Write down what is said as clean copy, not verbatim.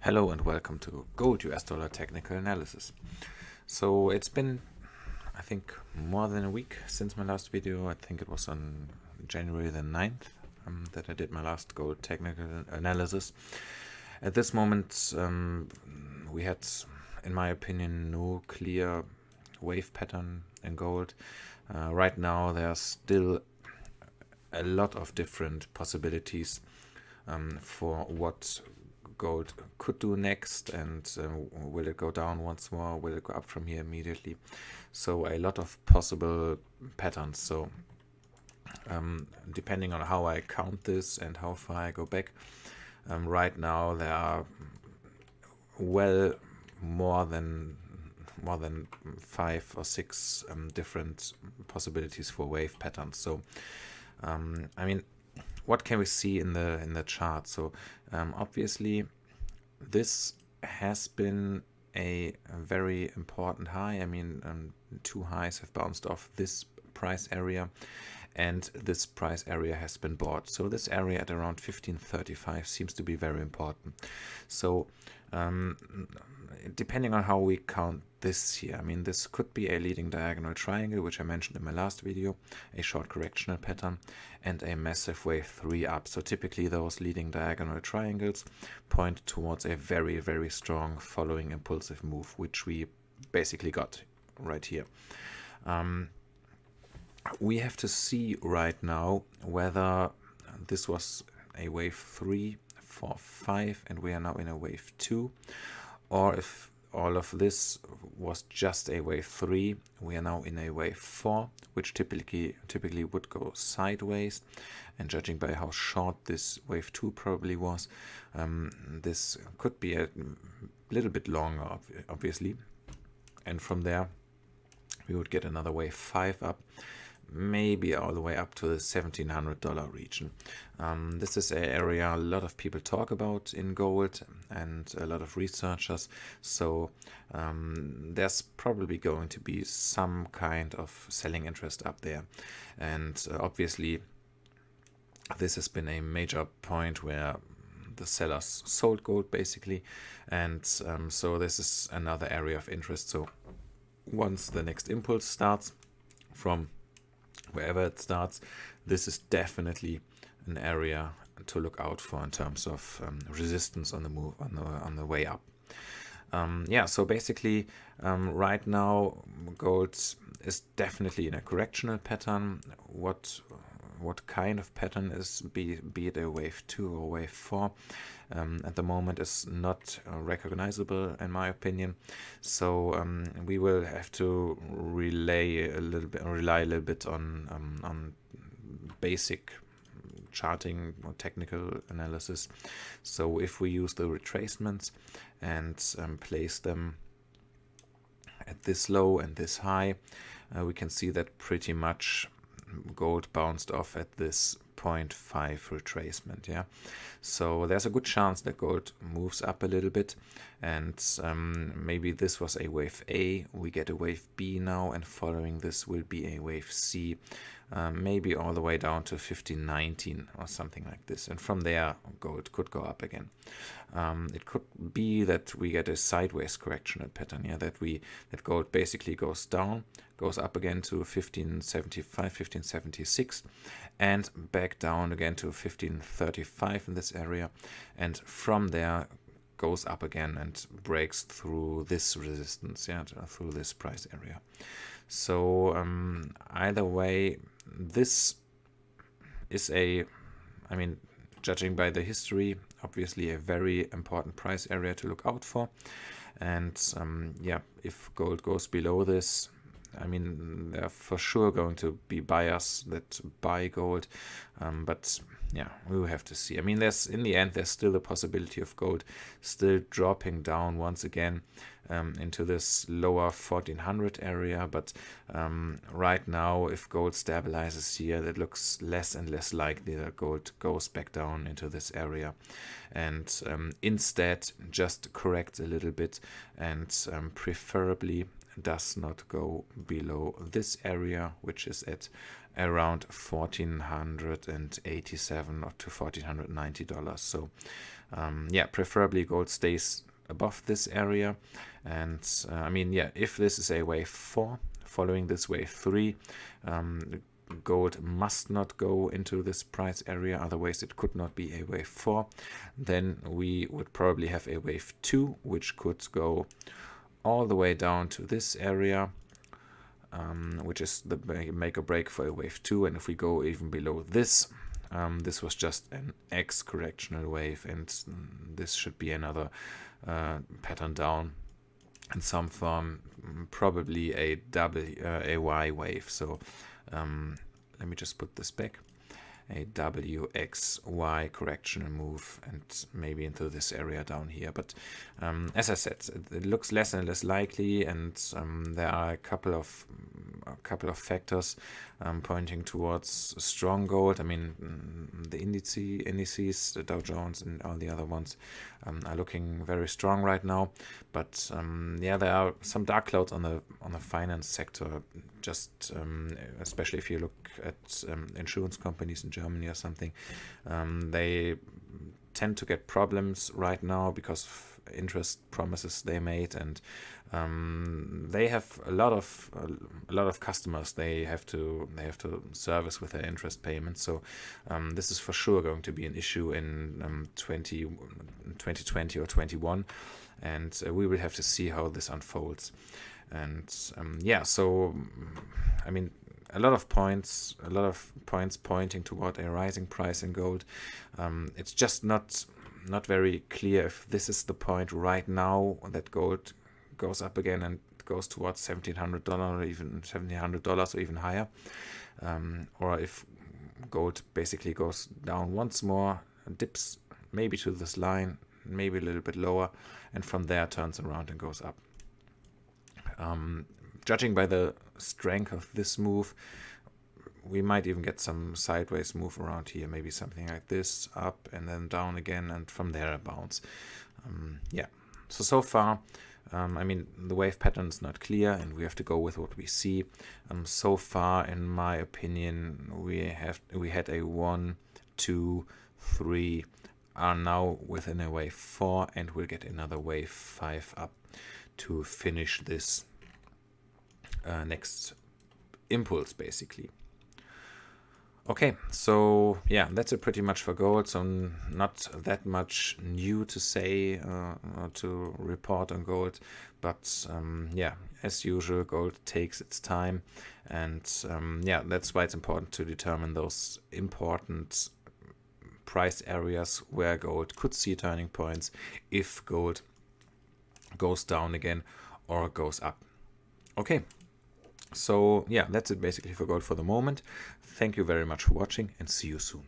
Hello and welcome to Gold US Dollar Technical Analysis. So it's been, I think, more than a week since my last video. I think it was on January the 9th that I did my last gold technical analysis. At this moment, we had, in my opinion, no clear wave pattern in gold. Right now, there are still a lot of different possibilities for what gold could do next, and will it go down once more, will it go up from here immediately. So a lot of possible patterns. So depending on how I count this and how far I go back, right now there are well more than 5 or 6 different possibilities for wave patterns. So I mean, what can we see in the chart? So obviously this has been a very important high. I mean, 2 highs have bounced off this price area, and this price area has been bought. So this area at around 1535 seems to be very important. So depending on how we count this here, I mean, this could be a leading diagonal triangle, which I mentioned in my last video, a short correctional pattern, and a massive wave 3 up. So typically those leading diagonal triangles point towards a very, very strong following impulsive move, which we basically got right here. We have to see right now whether this was a wave 3, 4, 5, and we are now in a wave 2, or if all of this was just a wave 3, we are now in a wave 4, which typically would go sideways. And judging by how short this wave 2 probably was, this could be a little bit longer, obviously. And from there, we would get another wave 5 up, maybe all the way up to the $1,700 region. This is an area a lot of people talk about in gold, and a lot of researchers. So there's probably going to be some kind of selling interest up there. And obviously this has been a major point where the sellers sold gold basically. And so this is another area of interest. So once the next impulse starts from wherever it starts, this is definitely an area to look out for in terms of resistance on the move, on the way up. Yeah, so basically right now gold is definitely in a correctional pattern. What kind of pattern is, be it a wave 2 or wave 4, at the moment is not recognizable in my opinion. So we will have to rely a little bit on basic charting or technical analysis. So if we use the retracements and place them at this low and this high, we can see that pretty much gold bounced off at this 0.5 retracement. Yeah, so there's a good chance that gold moves up a little bit, and maybe this was a wave A, we get a wave B now, and following this will be a wave C, maybe all the way down to 1519 or something like this, and from there gold could go up again. It could be that we get a sideways correctional pattern, yeah, that gold basically goes down, goes up again to 1575, 1576, and back down again to 1535 in this area, and from there goes up again and breaks through this resistance, yeah, through this price area. So either way, this is I mean, judging by the history, obviously a very important price area to look out for. And yeah, if gold goes below this, I mean, there are for sure going to be buyers that buy gold, but yeah, we will have to see. I mean, in the end, there's still the possibility of gold still dropping down once again into this lower 1400 area, but right now, if gold stabilizes here, it looks less and less likely that gold goes back down into this area, and instead just corrects a little bit, and preferably does not go below this area, which is at around $1,487 or to $1,490. So yeah, preferably gold stays above this area. And I mean, yeah, if this is a wave 4 following this wave 3, gold must not go into this price area, otherwise it could not be a wave 4. Then we would probably have a wave 2, which could go all the way down to this area, which is the make or break for a wave 2. And if we go even below this, this was just an X correctional wave, and this should be another pattern down in some form, probably a Y wave. So let me just put this back. A WXY correctional move, and maybe into this area down here. But as I said, it looks less and less likely, and there are a couple of factors pointing towards strong gold. I mean, the indices, the Dow Jones and all the other ones are looking very strong right now. But yeah, there are some dark clouds on the finance sector. Just especially if you look at insurance companies in Germany or something, they tend to get problems right now because of interest promises they made, and they have a lot of customers they have to service with their interest payments. So this is for sure going to be an issue in 2020 or 21, and we will have to see how this unfolds. And yeah, so I mean, a lot of points pointing toward a rising price in gold. It's just not very clear if this is the point right now that gold goes up again and goes towards $1,700 or even $1,700 or even higher, or if gold basically goes down once more, dips maybe to this line, maybe a little bit lower, and from there turns around and goes up. Judging by the strength of this move, we might even get some sideways move around here, maybe something like this, up and then down again, and from there a bounce. Yeah, so far, I mean, the wave pattern is not clear, and we have to go with what we see. So far, in my opinion, we had a 1, 2, 3, are now within a wave 4, and we'll get another wave 5 up to finish this next impulse, basically. Okay, so yeah, that's it pretty much for gold. So not that much new to say or to report on gold, but yeah, as usual, gold takes its time, and yeah, that's why it's important to determine those important price areas where gold could see turning points if gold goes down again or goes up. Okay, so yeah, that's it basically for gold for the moment. Thank you very much for watching, and see you soon.